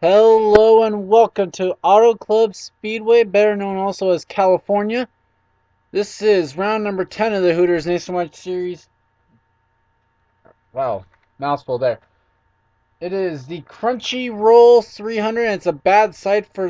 Hello and welcome to Auto Club Speedway, better known also as California. This is round number 10 of the Hooters Nationwide Series. Wow, mouthful there. It is the Crunchyroll 300, and it's a bad sight for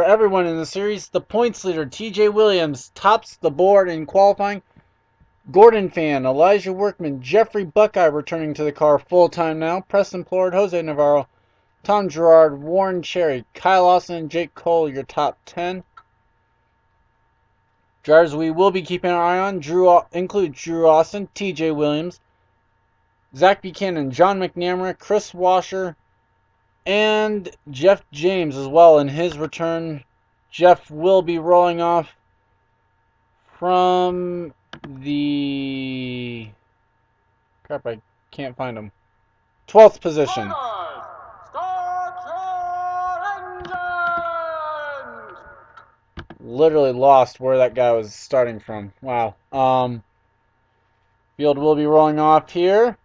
everyone in the series. The points leader, TJ Williams, tops the board in qualifying. Gordon Fan, Elijah Workman, Jeffrey Buckeye returning to the car full time now. Preston Plord, Jose Navarro, Tom Gerard, Warren Cherry, Kyle Lawson, and Jake Cole, your top 10. Drivers we will be keeping an eye on include Drew Austin, TJ Williams, Zach Buchanan, John McNamara, Chris Washer, and Jeff James as well in his return. Jeff will be rolling off from the... Crap, I can't find him. 12th position. Literally lost where that guy was starting from. Wow. Field will be rolling off here.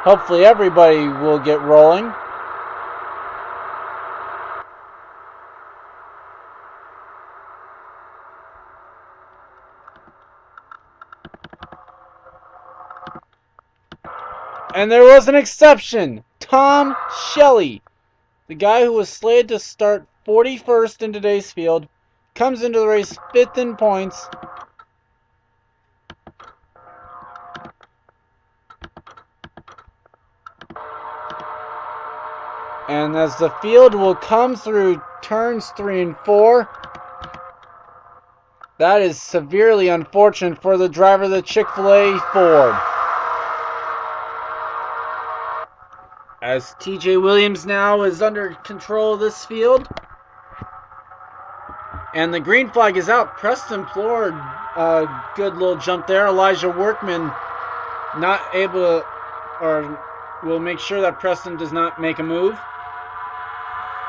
Hopefully everybody will get rolling. And there was an exception. Tom Shelley, the guy who was slated to start 41st in today's field, comes into the race 5th in points. And as the field will come through turns 3 and 4, that is severely unfortunate for the driver of the Chick-fil-A Ford. As TJ Williams now is under control of this field. And the green flag is out. Preston Plord, good little jump there. Elijah Workman not able to, or will make sure that Preston does not make a move.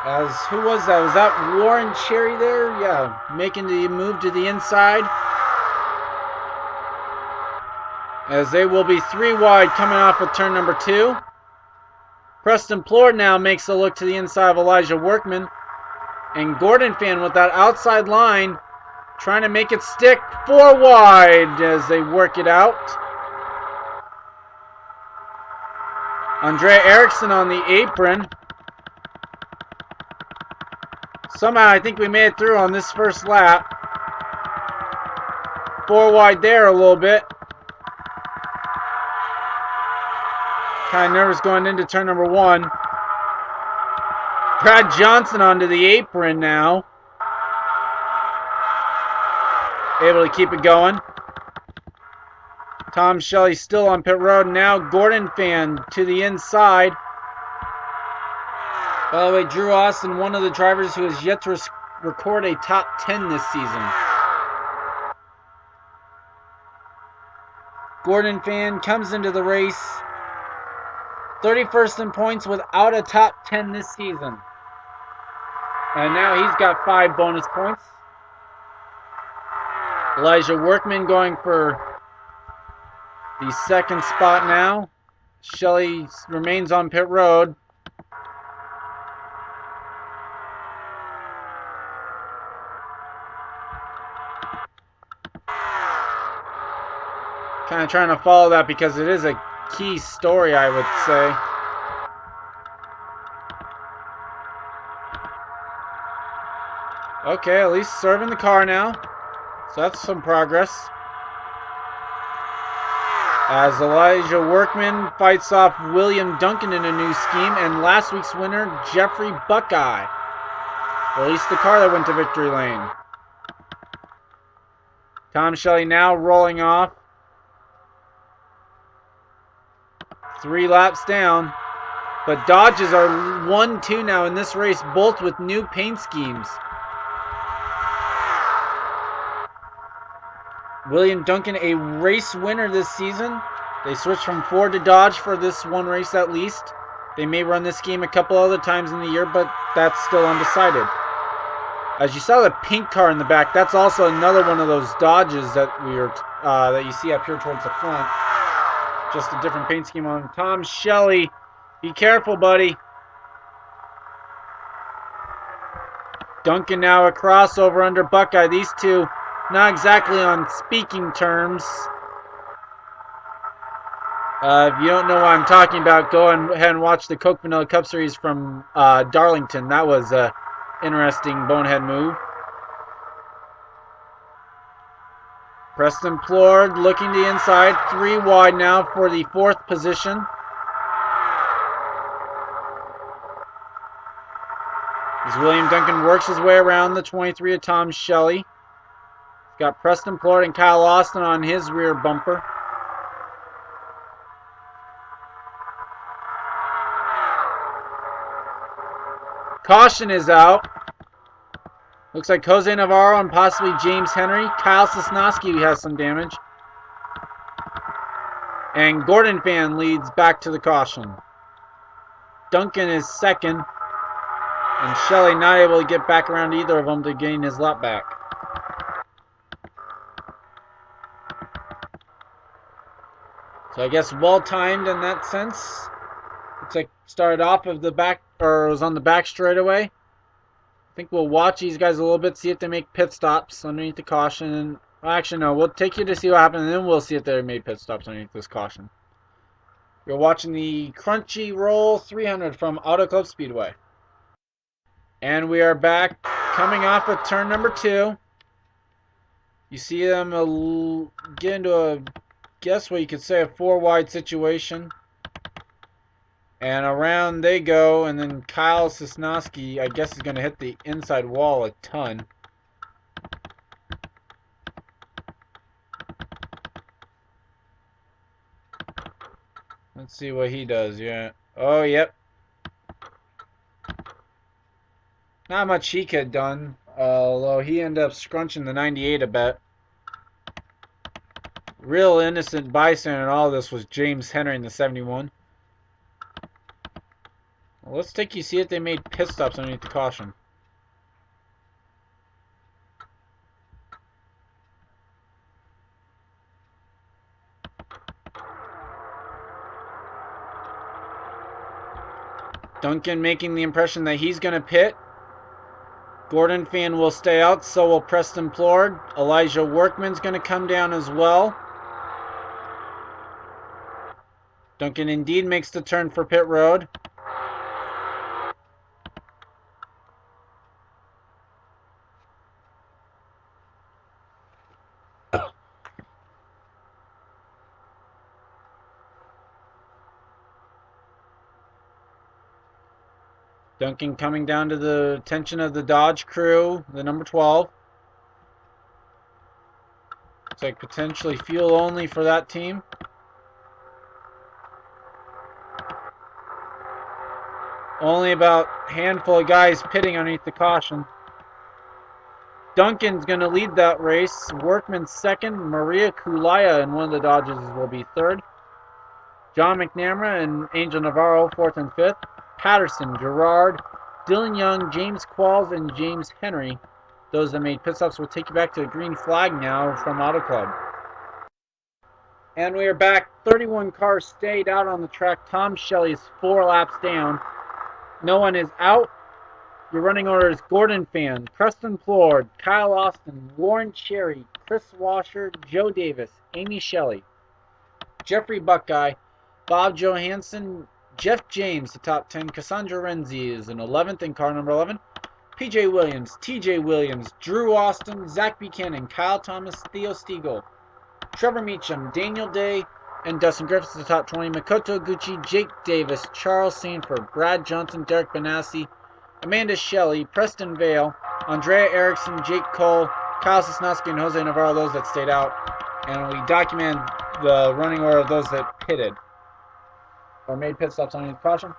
As, who was that? Was that Warren Cherry there? Yeah, making the move to the inside. As they will be 3 wide coming off of turn number 2. Preston Plord now makes a look to the inside of Elijah Workman. And Gordon Fan with that outside line trying to make it stick 4 wide as they work it out. Andrea Erickson on the apron. Somehow I think we made it through on this first lap. 4 wide there a little bit. Kind of nervous going into turn number 1. Brad Johnson onto the apron now. Able to keep it going. Tom Shelley still on pit road. Now Gordon Fan to the inside. By the way, Drew Austin, one of the drivers who has yet to record a top 10 this season. Gordon Fan comes into the race 31st in points without a top 10 this season. And now he's got 5 bonus points. Elijah Workman going for the 2nd spot now. Shelley remains on pit road. Kind of trying to follow that because it is a key story, I would say. Okay, at least serving the car now. So that's some progress. As Elijah Workman fights off William Duncan in a new scheme, and last week's winner, Jeffrey Buckeye. Released the car that went to victory lane. Tom Shelley now rolling off. 3 laps down. But Dodges are 1-2 now in this race, both with new paint schemes. William Duncan, a race winner this season. They switched from Ford to Dodge for this one race at least. They may run this scheme a couple other times in the year, but that's still undecided. As you saw the pink car in the back, that's also another one of those Dodges that that you see up here towards the front. Just a different paint scheme on. Tom Shelley Be careful, buddy. Duncan now a crossover under Buckeye. These two not exactly on speaking terms. If you don't know what I'm talking about, go ahead and watch the Coke Vanilla Cup Series from Darlington. That was an interesting bonehead move. Preston Plord looking to the inside. 3 wide now for the 4th position. As William Duncan works his way around the 23 of Tom Shelley. He's got Preston Plord and Kyle Austin on his rear bumper. Caution is out. Looks like Jose Navarro and possibly James Henry. Kyle Sosnowski has some damage. And Gordon Fan leads back to the caution. Duncan is second. And Shelley not able to get back around either of them to gain his lap back. So I guess well timed in that sense. Looks like started off of the back, or was on the back straightaway. I think we'll watch these guys a little bit, see if they make pit stops underneath the caution. Well, actually, no, we'll take you to see what happened, and then we'll see if they made pit stops underneath this caution. You're watching the Crunchyroll 300 from Auto Club Speedway. And we are back, coming off of turn number 2. You see them get into a, guess what you could say, a 4 wide situation. And around they go, and then Kyle Sosnowski, I guess, is going to hit the inside wall a ton. Let's see what he does. Yeah. Oh, yep. Not much he could have done, although he ended up scrunching the 98 a bit. Real innocent bystander in all of this was James Henry in the 71. Well, let's take you see if they made pit stops underneath the caution. Duncan making the impression that he's going to pit. Gordon Fan will stay out, so will Preston Plord. Elijah Workman's going to come down as well. Duncan indeed makes the turn for pit road. Duncan coming down to the attention of the Dodge crew, the number 12. Looks like potentially fuel only for that team. Only about a handful of guys pitting underneath the caution. Duncan's going to lead that race. Workman second. Maria Kulaya in one of the Dodges will be third. John McNamara and Angel Navarro 4th and 5th. Patterson, Gerard, Dylan Young, James Qualls, and James Henry. Those that made pit stops will take you back to the green flag now from Auto Club. And we are back. 31 cars stayed out on the track. Tom Shelley is 4 laps down. No one is out. Your running order is Gordon Fan, Preston Plord, Kyle Austin, Warren Cherry, Chris Washer, Joe Davis, Amy Shelley, Jeffrey Buckeye, Bob Johansson, Jeff James, the top 10. Cassandra Renzi is in 11th in car number 11. PJ Williams, TJ Williams, Drew Austin, Zach Buchanan, Kyle Thomas, Theo Stiegel, Trevor Meacham, Daniel Day, and Dustin Griffiths, the top 20. Makoto Gucci, Jake Davis, Charles Sanford, Brad Johnson, Derek Benassi, Amanda Shelley, Preston Vale, Andrea Erickson, Jake Cole, Kyle Sosnowski, and Jose Navarro, those that stayed out. And we document the running order of those that pitted or made pit stops on the caution.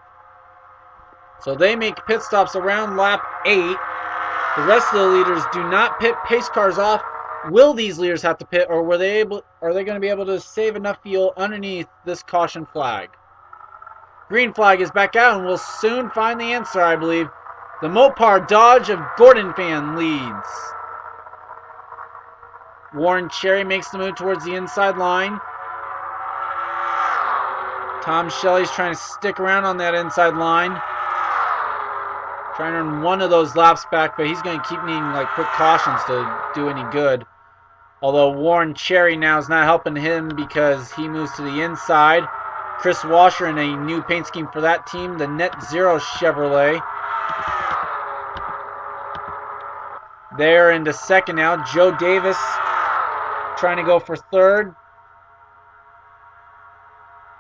So they make pit stops around lap 8. The rest of the leaders do not pit. Pace cars off. Will these leaders have to pit, or are they going to be able to save enough fuel underneath this caution flag? Green flag is back out, and we'll soon find the answer, I believe. The Mopar Dodge of Gordon Fan leads. Warren Cherry makes the move towards the inside line. Tom Shelley's trying to stick around on that inside line. Trying to earn one of those laps back, but he's going to keep needing like quick cautions to do any good. Although Warren Cherry now is not helping him because he moves to the inside. Chris Washer in a new paint scheme for that team, the Net Zero Chevrolet. They're into second now. Joe Davis trying to go for third.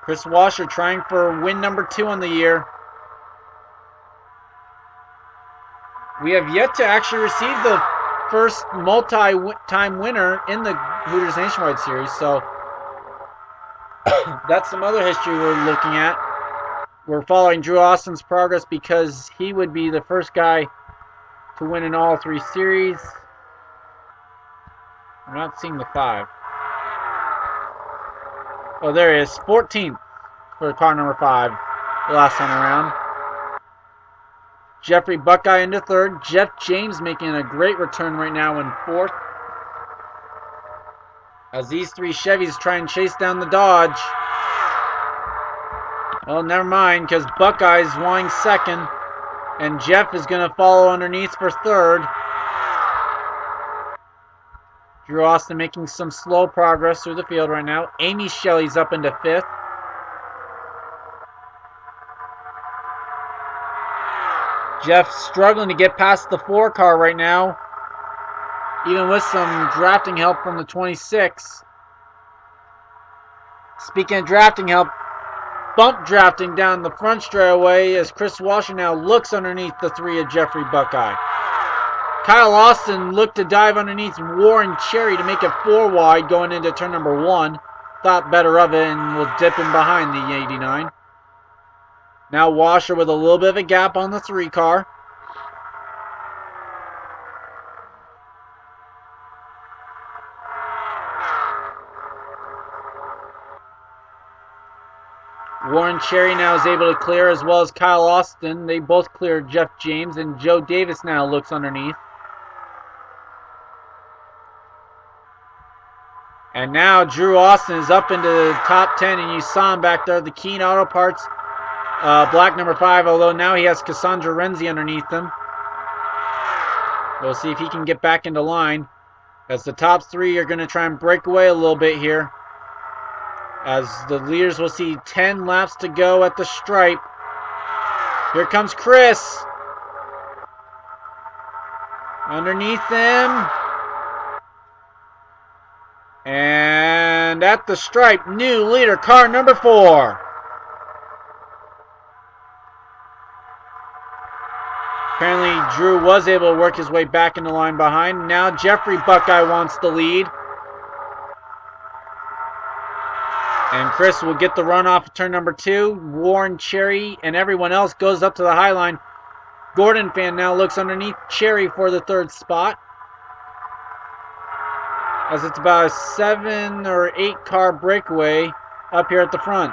Chris Washer trying for win number 2 on the year. We have yet to actually receive the first multi-time winner in the Hooters Nationwide Series, so that's some other history we're looking at. We're following Drew Austin's progress because he would be the first guy to win in all 3 series. I'm not seeing the 5. Oh, there he is. 14th for car number 5 the last time around. Jeffrey Buckeye into third. Jeff James making a great return right now in 4th. As these 3 Chevys try and chase down the Dodge. Well, never mind, because Buckeye's wanting 2nd. And Jeff is going to follow underneath for 3rd. Drew Austin making some slow progress through the field right now. Amy Shelley's up into 5th. Jeff struggling to get past the 4 car right now, even with some drafting help from the 26. Speaking of drafting help, bump drafting down the front straightaway as Chris Washer now looks underneath the 3 of Jeffrey Buckeye. Kyle Austin looked to dive underneath Warren Cherry to make it 4 wide going into turn number 1. Thought better of it and will dip in behind the 89. Now Washer with a little bit of a gap on the 3 car. Warren Cherry now is able to clear as well as Kyle Austin. They both cleared Jeff James, and Joe Davis now looks underneath. And now Drew Austin is up into the top 10, and you saw him back there, the Keen Auto Parts, black number 5, although now he has Cassandra Renzi underneath him. We'll see if he can get back into line, as the top 3 are going to try and break away a little bit here. As the leaders will see 10 laps to go at the stripe. Here comes Chris. Underneath him. And at the stripe, new leader, car number 4. Apparently Drew was able to work his way back in the line behind. Now Jeffrey Buckeye wants the lead. And Chris will get the run off of turn number 2. Warren Cherry and everyone else goes up to the high line. Gordon fan now looks underneath Cherry for the 3rd spot. As it's about a 7 or 8 car breakaway up here at the front.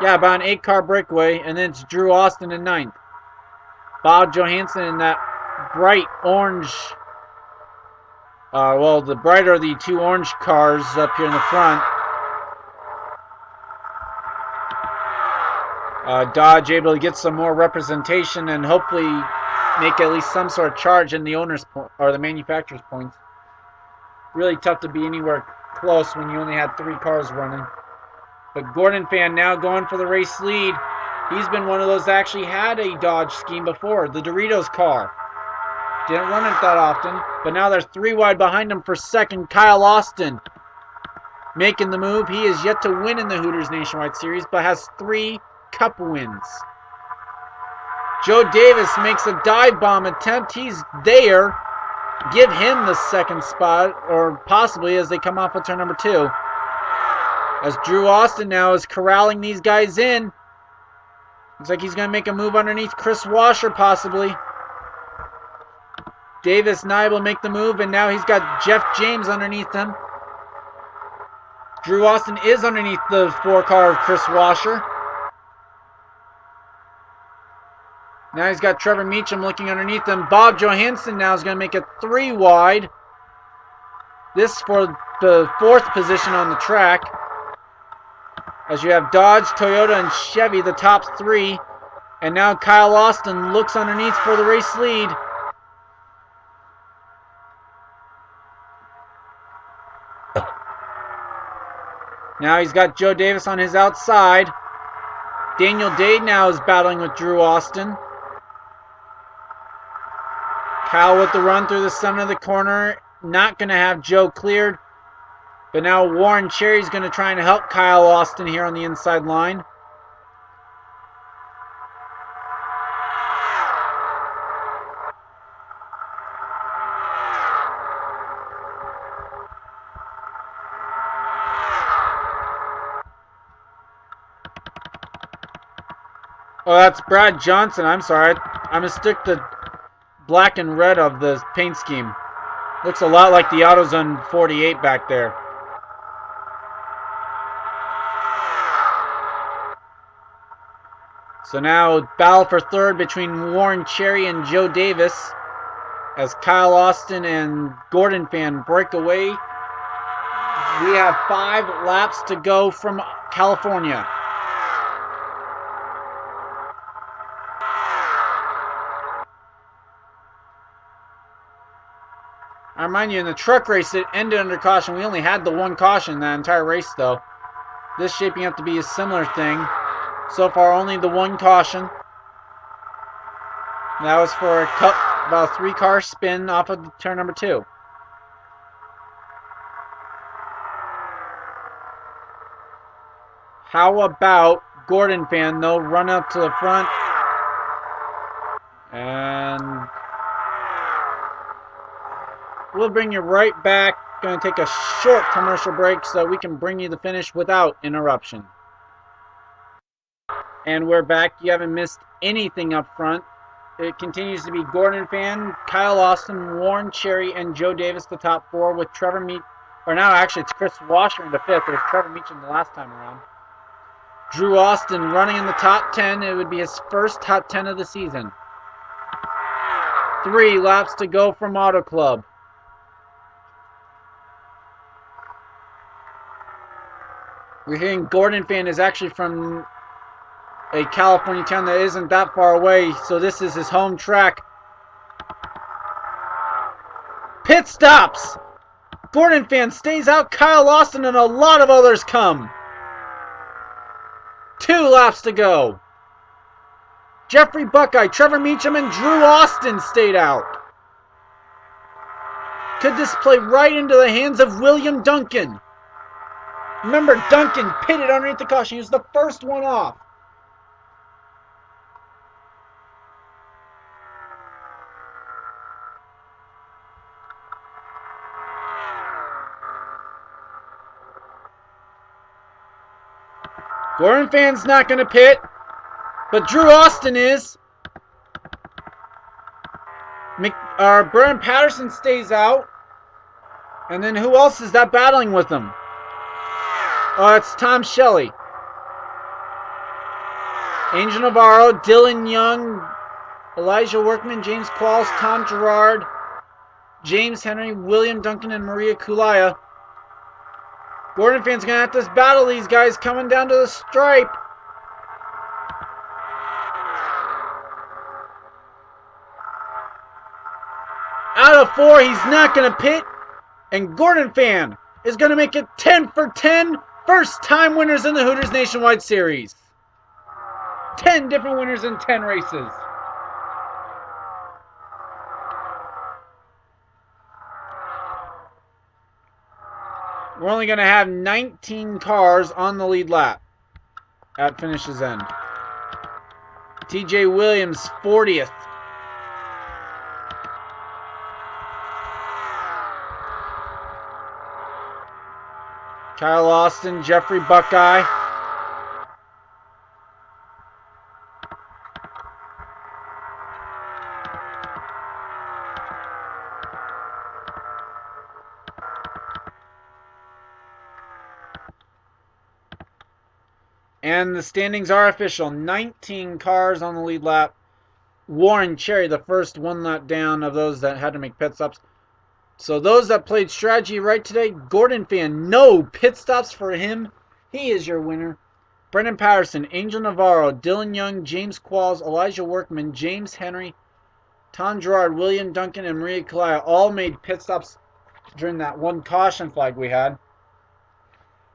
Yeah, about an 8 car breakaway. And then it's Drew Austin in 9th. Bob Johansson in that bright orange. Well, the brighter of the 2 orange cars up here in the front. Dodge able to get some more representation and hopefully make at least some sort of charge in the owner's or the manufacturer's points. Really tough to be anywhere close when you only had 3 cars running. But Gordon fan now going for the race lead. He's been one of those that actually had a Dodge scheme before, the Doritos car. Didn't run it that often, but now there's 3 wide behind him for 2nd. Kyle Austin making the move. He is yet to win in the Hooters Nationwide Series, but has 3 Cup wins. Joe Davis makes a dive bomb attempt. He's there. Give him the 2nd spot, or possibly as they come off of turn number 2. As Drew Austin now is corralling these guys in. Looks like he's going to make a move underneath Chris Washer, possibly. Davis not able to make the move, and now he's got Jeff James underneath him. Drew Austin is underneath the 4 car of Chris Washer. Now he's got Trevor Meacham looking underneath him. Bob Johansson now is going to make it 3 wide. This for the 4th position on the track. as you have Dodge, Toyota, and Chevy, the top three. And now Kyle Austin looks underneath for the race lead. Now he's got Joe Davis on his outside. Daniel Dade now is battling with Drew Austin. Kyle with the run through the center of the corner. Not going to have Joe cleared. But now Warren Cherry's going to try and help Kyle Austin here on the inside line. Oh, that's Brad Johnson. I'm sorry. I mistook the black and red of the paint scheme. Looks a lot like the AutoZone 48 back there. So now battle for third between Warren Cherry and Joe Davis as Kyle Austin and Gordon Fan break away. We have 5 laps to go from California. I remind you, in the truck race, it ended under caution. We only had the one caution that entire race, though. This shaping up to be a similar thing. So far, only the one caution. That was for about a 3-car spin off of turn number 2. How about Gordon Fan, though, run up to the front. And we'll bring you right back. Going to take a short commercial break so we can bring you the finish without interruption. And we're back. You haven't missed anything up front. It continues to be Gordon Fan, Kyle Austin, Warren Cherry, and Joe Davis, the top 4, with Trevor or now actually it's Chris Washer in the 5th. It was Trevor Meacham the last time around. Drew Austin running in the top 10. It would be his first top 10 of the season. 3 laps to go from Auto Club. We're hearing Gordon Fan is actually from a California town that isn't that far away, so this is his home track. Pit stops! Gordon Fan stays out, Kyle Austin and a lot of others come. 2 laps to go. Jeffrey Buckeye, Trevor Meacham, and Drew Austin stayed out. Could this play right into the hands of William Duncan? Remember, Duncan pitted underneath the caution. He was the first one off. Gordon Fan's not going to pit, but Drew Austin is. Brian Patterson stays out. And then who else is that battling with him? Oh, it's Tom Shelley. Angel Navarro, Dylan Young, Elijah Workman, James Qualls, Tom Gerard, James Henry, William Duncan, and Maria Kulaya. Gordon Fan's going to have to battle these guys coming down to the stripe. Out of 4, he's not going to pit. And Gordon Fan is going to make it 10 for 10. First-time winners in the Hooters Nationwide Series. 10 different winners in 10 races. We're only going to have 19 cars on the lead lap at finish's end. TJ Williams, 40th. Kyle Austin, Jeffrey Buckeye. And the standings are official. 19 cars on the lead lap. Warren Cherry, the first one lap down of those that had to make pit stops. So those that played strategy right today, Gordon Fan, no pit stops for him. He is your winner. Brendan Patterson, Angel Navarro, Dylan Young, James Qualls, Elijah Workman, James Henry, Tom Gerard, William Duncan, and Maria Kalaya all made pit stops during that one caution flag we had.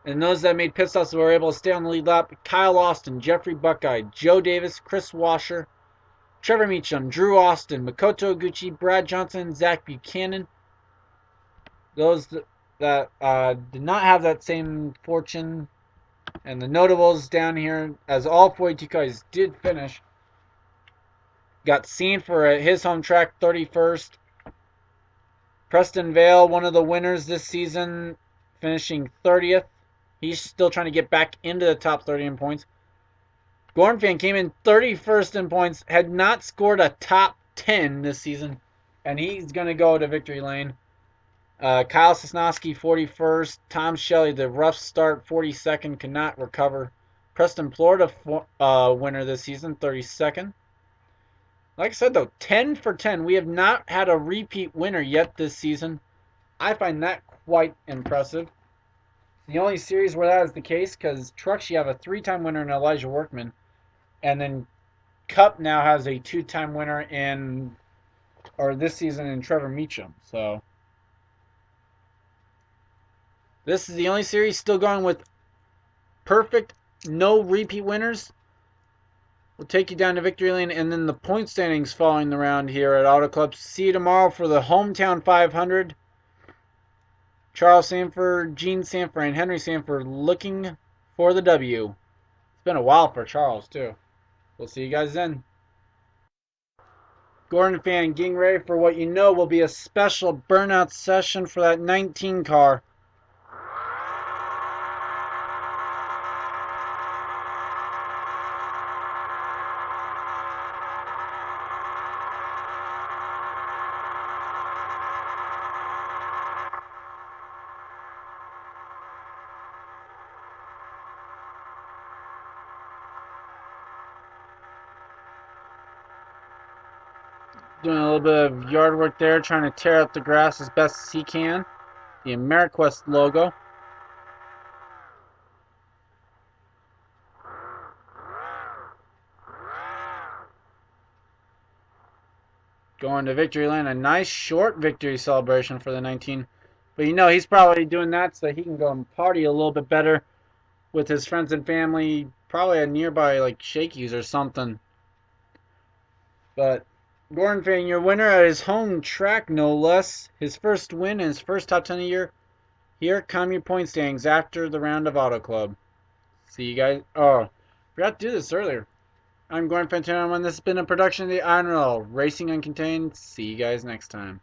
And those that made pit stops were able to stay on the lead lap: Kyle Austin, Jeffrey Buckeye, Joe Davis, Chris Washer, Trevor Meacham, Drew Austin, Makoto Oguchi, Brad Johnson, Zach Buchanan. Those that did not have that same fortune. And the notables down here, as all 42 guys did finish. Got Sanford at his home track, 31st. Preston Vale, one of the winners this season, finishing 30th. He's still trying to get back into the top 30 in points. Gornfan came in 31st in points, had not scored a top 10 this season, and he's going to go to victory lane. Kyle Sosnowski, 41st. Tom Shelley, the rough start, 42nd, could not recover. Preston Florida, winner this season, 32nd. Like I said, though, 10 for 10. We have not had a repeat winner yet this season. I find that quite impressive. The only series where that is the case, because Trucks, you have a 3-time winner in Elijah Workman, and then Cup now has a 2-time winner this season in Trevor Meacham. So this is the only series still going with perfect, no repeat winners. We'll take you down to victory lane, and then the point standings following the round here at Auto Club. See you tomorrow for the Hometown 500. Charles Sanford, Gene Sanford, and Henry Sanford looking for the W. It's been a while for Charles, too. We'll see you guys then. Gordon fan, getting ready for what you know will be a special burnout session for that 19 car. Doing a little bit of yard work there, trying to tear up the grass as best as he can. The AmeriQuest logo. Going to victory lane, a nice short victory celebration for the 19. But you know, he's probably doing that so that he can go and party a little bit better with his friends and family, probably a nearby like Shakey's or something. But Gordon Fang, your winner at his home track, no less. His first win and his first top 10 of the year. Here come your point standings after the round of Auto Club. See you guys. Oh, forgot to do this earlier. I'm Gordon Fantano, and this has been a production of the INORL Racing Uncontained. See you guys next time.